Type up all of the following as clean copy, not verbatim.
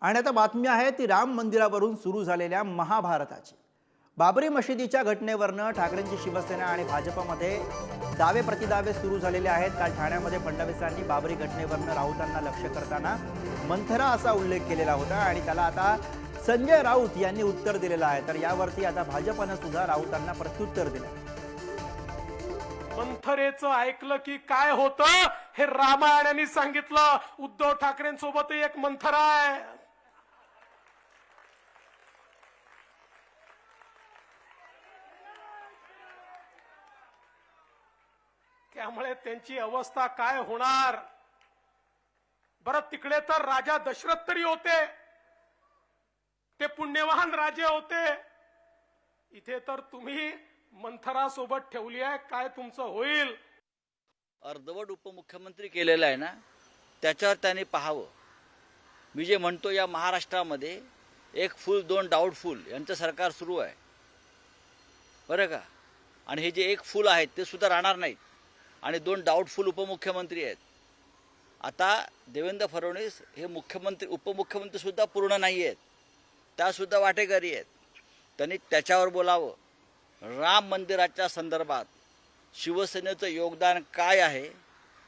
आणि आता बातमी आहे ती राम मंदिरावरून सुरू झालेल्या महाभारताची। बाबरी मशिदीच्या घटनेवरनं ठाकरेंची शिवसेना आणि भाजपमध्ये दावे प्रतिदावे सुरू झालेले आहेत। काल ठाण्यामध्ये फडणवीसांनी बाबरी घटनेवरनं राऊतांना लक्ष्य करताना मंथरा असा उल्लेख केलेला होता आणि त्याला आता संजय राऊत यांनी उत्तर दिलेलं आहे। तर यावरती आता भाजपनं सुद्धा राऊतांना प्रत्युत्तर दिलं। मंथरेचं ऐकलं की काय होतं हे रामायणाने सांगितलं। उद्धव ठाकरेंसोबत एक मंथरा आहे। त्यामुळे त्यांची अवस्था काय होणार। बरं तिकडे तर राजा दशरथ तरी होते, ते पुण्यवान राजे होते। इथे तर तुम्ही मंथरा सोबत ठेवली आहे, काय तुमचं होईल। अर्धवट उपमुख्यमंत्री केलेलं आहे ना, त्याच्यावर त्यांनी पाहावं। मी जे म्हणतो या महाराष्ट्रामध्ये एक फुल दोन डाऊटफुल यांचं सरकार सुरू आहे बरं का। आणि हे जे एक फुल आहेत ते सुद्धा राहणार नाहीत आणि दोन डाऊटफुल उपमुख्यमंत्री आहेत। आता देवेंद्र फडणवीस हे मुख्यमंत्री उपमुख्यमंत्री सुद्धा पूर्ण नाही आहेत, त्यासुद्धा वाटेकरी आहेत। त्यांनी त्याच्यावर बोलावं। राम मंदिराच्या संदर्भात शिवसेनेचं योगदान काय आहे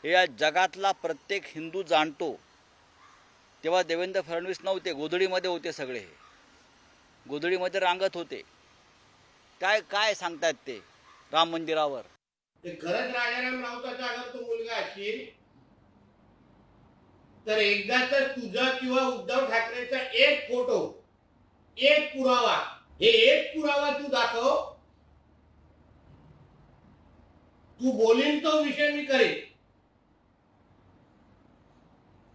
हे या जगातला प्रत्येक हिंदू जाणतो। तेव्हा देवेंद्र फडणवीस नव्हते, गोधडीमध्ये होते सगळे, गोधडीमध्ये रांगत होते। काय काय सांगतात ते राम मंदिरावर। ते खरंच राजाराम राऊताचा अगर तो मुलगा असेल तर एकदा तर तुझा किंवा उद्धव ठाकरेचा एक फोटो, एक पुरावा, हे एक पुरावा तू दाखव। तू बोलीन तो विषय मी करेन।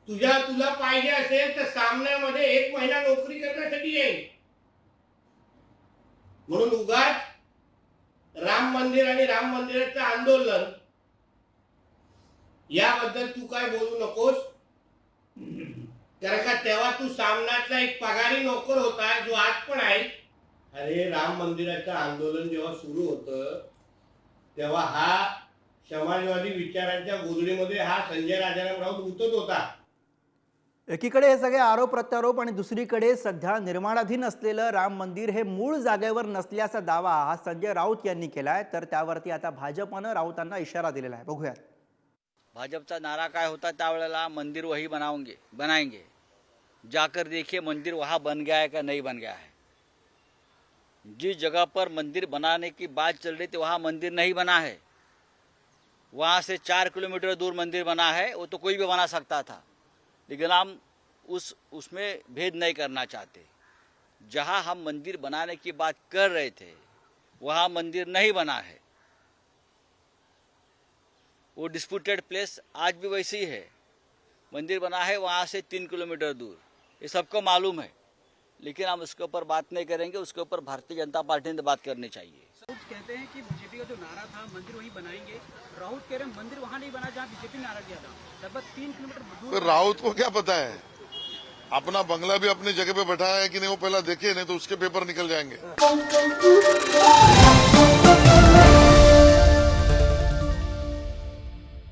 तुला पाहिजे असेल तर सामन्यामध्ये 1 महिना नोकरी करण्यासाठी येईल। म्हणून उगाच राम मंदिर आणि राम मंदिराचं आंदोलन याबद्दल तू काय बोलू नकोस। कारण का तेव्हा तू सामनातला एक पगारी नोकर होता जो आज पण आहे। अरे राम मंदिराचं आंदोलन जेव्हा सुरू होतं तेव्हा हा समाजवादी विचारांच्या गोधडीमध्ये हा संजय राजाराम राऊत उतरत होता। एकीकडे हे सगळे आरोप प्रत्यारोप आणि दुसरीकडे सध्या निर्माणाधीन असलेलं राम मंदिर हे मूळ जागेवर नसल्याचा दावा हा संजय राऊत यांनी केलाय। तर त्यावरती आता भाजपनं राऊतांना इशारा दिलेला आहे। बघूयात भाजपचा नारा काय होता त्यावेळेला, मंदिर वही बनाएंगे, जाकर देखिए मंदिर वहाँ बन गया है का नहीं बन गया है। जिस जगह पर मंदिर बनाने की बात चल रही थी वहाँ मंदिर नहीं बना है। वहाँ से 4 किलोमीटर दूर मंदिर बना है, वो तो कोई भी बना सकता था, लेकिन हम उसमें भेद नहीं करना चाहते। जहाँ हम मंदिर बनाने की बात कर रहे थे वहाँ मंदिर नहीं बना है। वो डिस्प्यूटेड प्लेस आज भी वैसी ही है। मंदिर बना है वहाँ से 3 किलोमीटर दूर, ये सबको मालूम है, लेकिन हम उसके ऊपर बात नहीं करेंगे। उसके ऊपर भारतीय जनता पार्टी ने बात करनी चाहिए। राउत कहते हैं कि बीजेपी का जो नारा था मंदिर वहीं बनाएंगे, राउत कह रहे हैं मंदिर वहाँ नहीं बना जहाँ बीजेपी ने नारा दिया था, लगभग 3 किलोमीटर दूर। तो राउत को क्या पता है, अपना बंगला भी अपनी जगह पे बैठाया है कि नहीं वो पहला देखिए, नहीं तो उसके पेपर निकल जाएंगे।